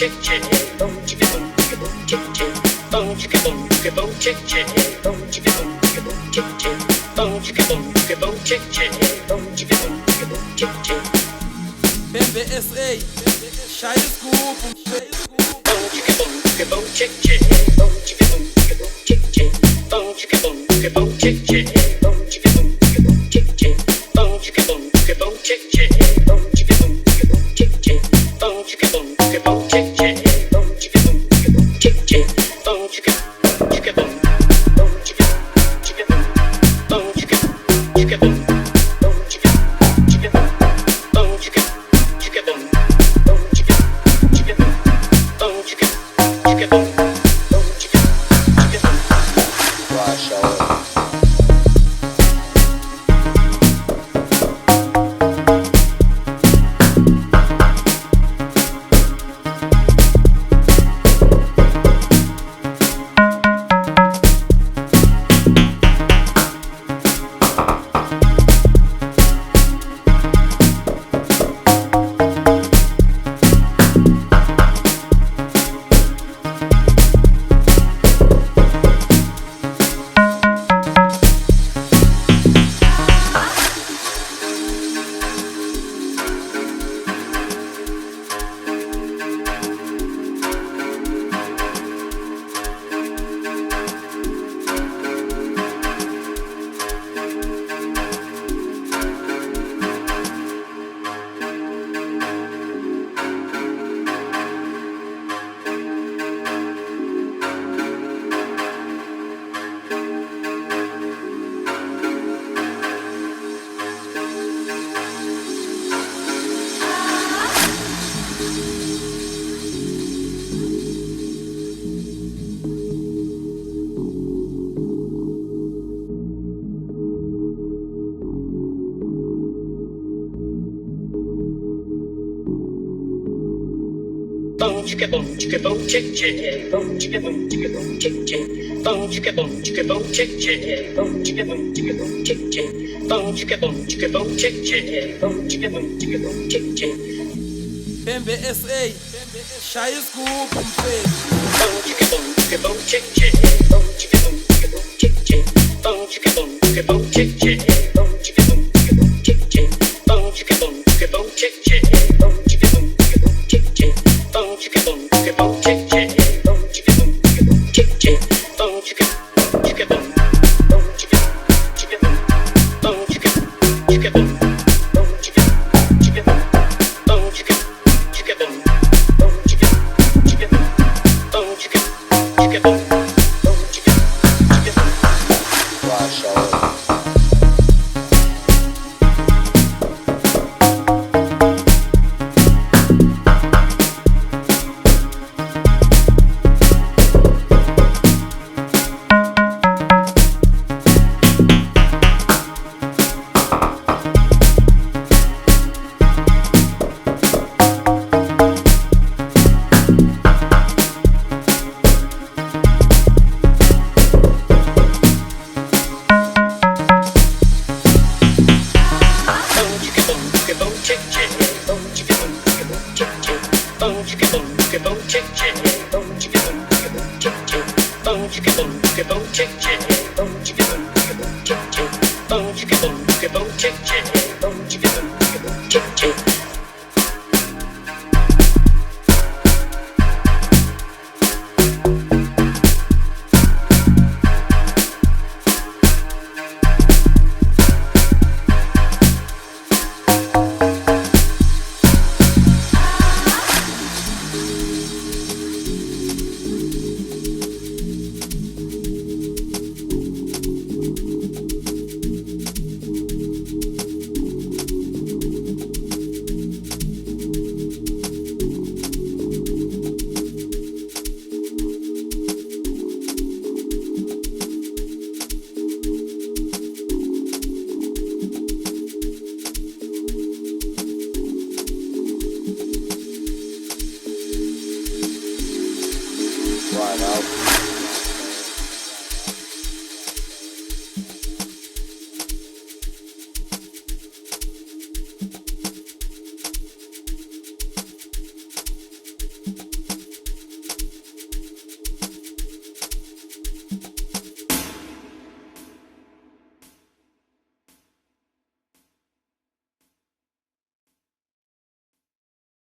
chick chick, boom chicka boom chick chick, boom chicka boom chick chick, boom chicka boom chick chick, boom chicka boom chick chick, boom chicka boom chick chick. MBSA, Shire Scoop, boom chicka boom chick chick, boom chicka boom chick chick, boom chicka boom chick chick, boom chicka boom chick chick, boom chicka boom chick chick, boom chicka boom chick chick, boom chicka boom chick chick, boom chicka boom chick chick, boom chicka boom chicka boom, boom chicka boom, boom chicka boom, boom chicka boom, boom chicka boom, boom chicka boom, boom chicka boom. Wash out. Boom chicka boom chick chick, boom chicka boom chick chick, boom chicka boom chick chick, boom chicka boom chick chick, boom chicka boom chick chick, boom chicka boom chick chick. MBSA, Shire Scoop, boom chicka boom chick chick, boom chicka boom chick chick, boom chicka boom chick chick, boom chicka boom chick chick, boom chicka boom chick chick, boom chicka boom chick chick, boom chicka boom chick chick, boom chicka boom chick chick, boom chicka boom, boom chicka boom, boom chicka boom, boom chicka boom, boom chicka boom, boom chicka boom, boom chicka boom, boom chicka boom. Wash out. Right out.